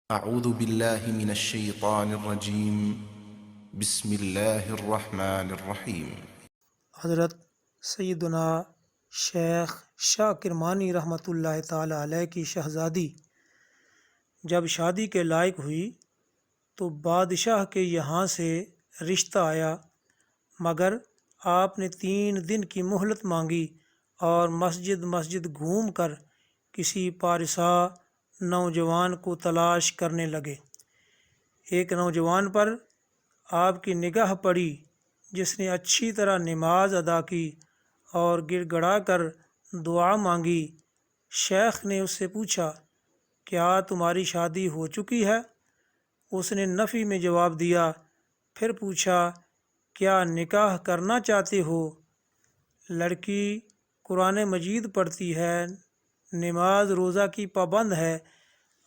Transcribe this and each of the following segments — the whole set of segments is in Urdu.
اعوذ باللہ من الشیطان الرجیم بسم اللہ الرحمن الرحیم۔ حضرت سیدنا شیخ شاہ کرمانی رحمۃ اللہ تعالیٰ علیہ کی شہزادی جب شادی کے لائق ہوئی تو بادشاہ کے یہاں سے رشتہ آیا، مگر آپ نے 3 دن کی مہلت مانگی اور مسجد مسجد گھوم کر کسی پارسا نوجوان کو تلاش کرنے لگے۔ ایک نوجوان پر آپ کی نگاہ پڑی جس نے اچھی طرح نماز ادا کی اور گڑ گڑا کر دعا مانگی۔ شیخ نے اس سے پوچھا، کیا تمہاری شادی ہو چکی ہے؟ اس نے نفی میں جواب دیا۔ پھر پوچھا، کیا نکاح کرنا چاہتے ہو؟ لڑکی قرآن مجید پڑھتی ہے، نماز روزہ کی پابند ہے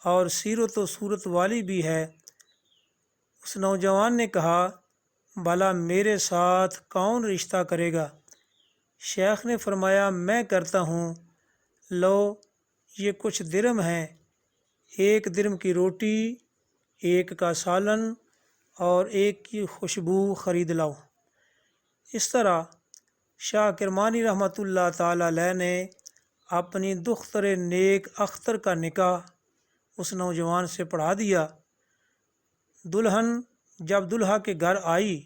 اور سیرت و صورت والی بھی ہے۔ اس نوجوان نے کہا، بھلا میرے ساتھ کون رشتہ کرے گا؟ شیخ نے فرمایا، میں کرتا ہوں، لو یہ کچھ درم ہیں، 1 درم کی روٹی، 1 کا سالن اور 1 کی خوشبو خرید لاؤ۔ اس طرح شاہ کرمانی رحمۃ اللہ تعالیٰ علیہ نے اپنی دختر نیک اختر کا نکاح اس نوجوان سے پڑھا دیا۔ دلہن جب دلہا کے گھر آئی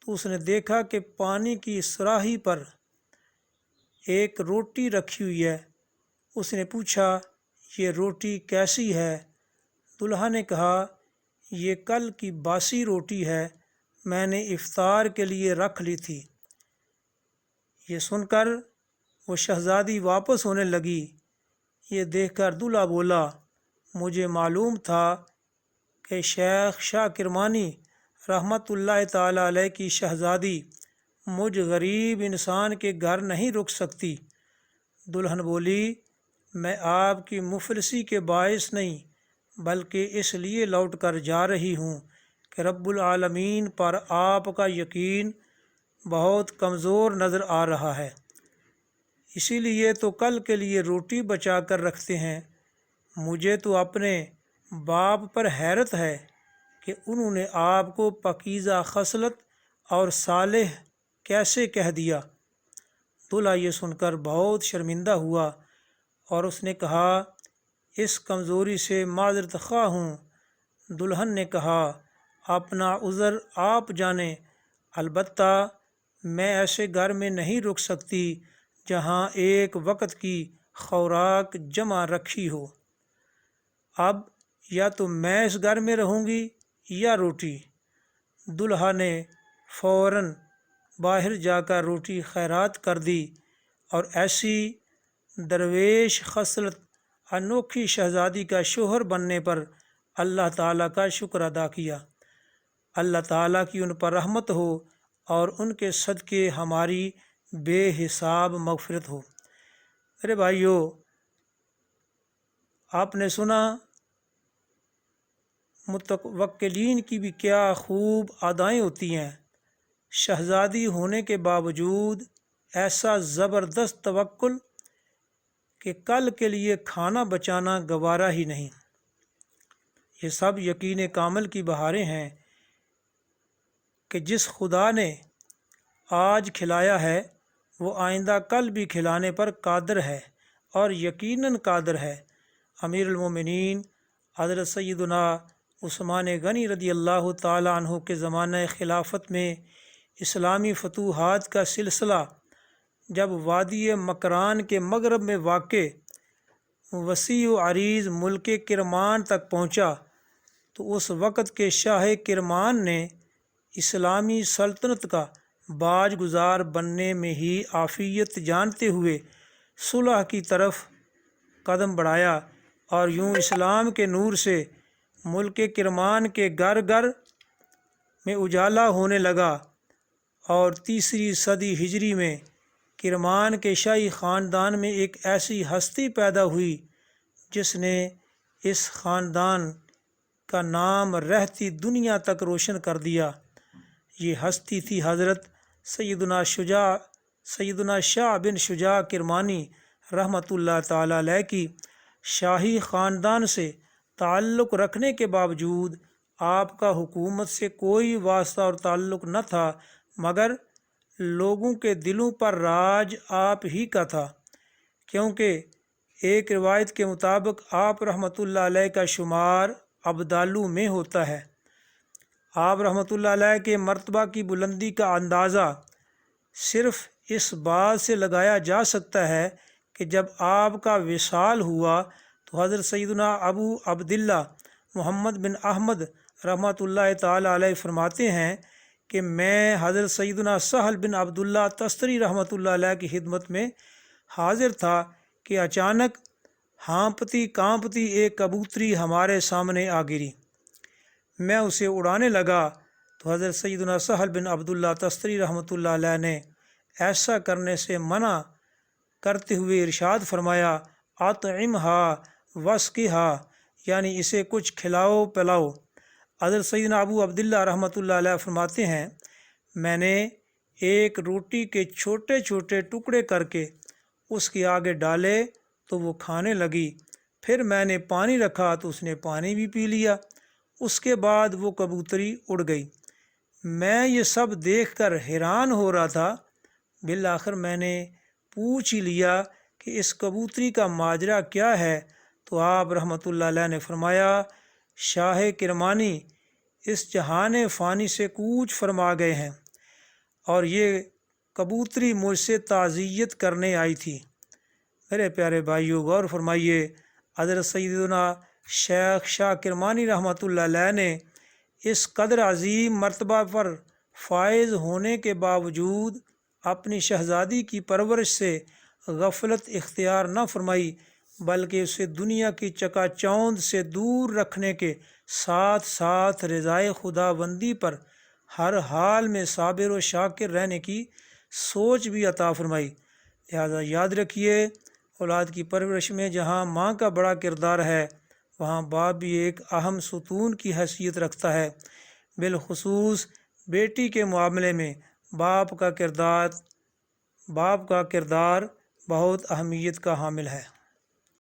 تو اس نے دیکھا کہ پانی کی صراحی پر 1 روٹی رکھی ہوئی ہے۔ اس نے پوچھا، یہ روٹی کیسی ہے؟ دلہا نے کہا، یہ کل کی باسی روٹی ہے، میں نے افطار کے لیے رکھ لی تھی۔ یہ سن کر وہ شہزادی واپس ہونے لگی۔ یہ دیکھ کر دلہا بولا، مجھے معلوم تھا کہ شیخ شاہ کرمانی رحمۃ اللہ تعالیٰ علیہ کی شہزادی مجھ غریب انسان کے گھر نہیں رک سکتی۔ دلہن بولی، میں آپ کی مفلسی کے باعث نہیں بلکہ اس لیے لوٹ کر جا رہی ہوں کہ رب العالمین پر آپ کا یقین بہت کمزور نظر آ رہا ہے، اسی لیے تو کل کے لیے روٹی بچا کر رکھتے ہیں۔ مجھے تو اپنے باپ پر حیرت ہے کہ انہوں نے آپ کو پاکیزہ خصلت اور صالح کیسے کہہ دیا۔ دلہا یہ سن کر بہت شرمندہ ہوا اور اس نے کہا، اس کمزوری سے معذرت خواہ ہوں۔ دلہن نے کہا، اپنا عذر آپ جانیں، البتہ میں ایسے گھر میں نہیں رک سکتی جہاں ایک وقت کی خوراک جمع رکھی ہو۔ اب یا تو میں اس گھر میں رہوں گی یا روٹی۔ دلہا نے فوراً باہر جا کر روٹی خیرات کر دی اور ایسی درویش خصلت انوکھی شہزادی کا شوہر بننے پر اللہ تعالیٰ کا شکر ادا کیا۔ اللہ تعالیٰ کی ان پر رحمت ہو اور ان کے صدقے ہماری بے حساب مغفرت ہو۔ میرے بھائیو، آپ نے سنا متوکلین کی بھی کیا خوب ادائیں ہوتی ہیں۔ شہزادی ہونے کے باوجود ایسا زبردست توکل کہ کل کے لیے کھانا بچانا گوارا ہی نہیں۔ یہ سب یقین کامل کی بہاریں ہیں کہ جس خدا نے آج کھلایا ہے وہ آئندہ کل بھی کھلانے پر قادر ہے اور یقیناً قادر ہے۔ امیر المومنین حضرت سیدنا عثمان غنی رضی اللہ تعالیٰ عنہ کے زمانہ خلافت میں اسلامی فتوحات کا سلسلہ جب وادی مکران کے مغرب میں واقع وسیع و عریض ملک کرمان تک پہنچا تو اس وقت کے شاہ کرمان نے اسلامی سلطنت کا باج گزار بننے میں ہی عافیت جانتے ہوئے صلح کی طرف قدم بڑھایا اور یوں اسلام کے نور سے ملک کرمان کے گھر گھر میں اجالا ہونے لگا، اور 3 صدی ہجری میں کرمان کے شاہی خاندان میں ایک ایسی ہستی پیدا ہوئی جس نے اس خاندان کا نام رہتی دنیا تک روشن کر دیا۔ یہ ہستی تھی حضرت سیدنا شاہ بن شجاع کرمانی رحمۃ اللہ تعالیٰ علیہ کی۔ شاہی خاندان سے تعلق رکھنے کے باوجود آپ کا حکومت سے کوئی واسطہ اور تعلق نہ تھا، مگر لوگوں کے دلوں پر راج آپ ہی کا تھا، کیونکہ ایک روایت کے مطابق آپ رحمۃ اللہ علیہ کا شمار ابدالوں میں ہوتا ہے۔ آپ رحمۃ اللہ علیہ کے مرتبہ کی بلندی کا اندازہ صرف اس بات سے لگایا جا سکتا ہے کہ جب آپ کا وصال ہوا تو حضرت سیدنا ابو عبداللہ محمد بن احمد رحمۃ اللہ تعالیٰ علیہ فرماتے ہیں کہ میں حضرت سیدنا سہل بن عبداللہ تستری رحمۃ اللہ علیہ کی خدمت میں حاضر تھا کہ اچانک ہانپتی کانپتی ایک کبوتری ہمارے سامنے آ گری۔ میں اسے اڑانے لگا تو حضرت سیدنا سہل بن عبداللہ تستری رحمۃ اللہ علیہ نے ایسا کرنے سے منع کرتے ہوئے ارشاد فرمایا، اطعمھا واسقھا، یعنی اسے کچھ کھلاؤ پلاؤ۔ حضرت سیدنا ابو عبداللہ رحمۃ اللہ علیہ فرماتے ہیں، میں نے ایک روٹی کے چھوٹے چھوٹے ٹکڑے کر کے اس کے آگے ڈالے تو وہ کھانے لگی، پھر میں نے پانی رکھا تو اس نے پانی بھی پی لیا، اس کے بعد وہ کبوتری اڑ گئی۔ میں یہ سب دیکھ کر حیران ہو رہا تھا، بالآخر میں نے پوچھ ہی لیا کہ اس کبوتری کا ماجرا کیا ہے، تو آپ رحمۃ اللہ علیہ نے فرمایا، شاہ کرمانی اس جہان فانی سے کوچ فرما گئے ہیں اور یہ کبوتری مجھ سے تعزیت کرنے آئی تھی۔ میرے پیارے بھائیو، غور فرمائیے، حضرت سیدنا شیخ شاہ کرمانی رحمۃ اللہ علیہ نے اس قدر عظیم مرتبہ پر فائز ہونے کے باوجود اپنی شہزادی کی پرورش سے غفلت اختیار نہ فرمائی، بلکہ اسے دنیا کی چکا چوند سے دور رکھنے کے ساتھ ساتھ رضائے خدا بندی پر ہر حال میں صابر و شاکر رہنے کی سوچ بھی عطا فرمائی۔ لہذا یاد رکھیے، اولاد کی پرورش میں جہاں ماں کا بڑا کردار ہے، وہاں باپ بھی ایک اہم ستون کی حیثیت رکھتا ہے۔ بالخصوص بیٹی کے معاملے میں باپ کا کردار بہت اہمیت کا حامل ہے۔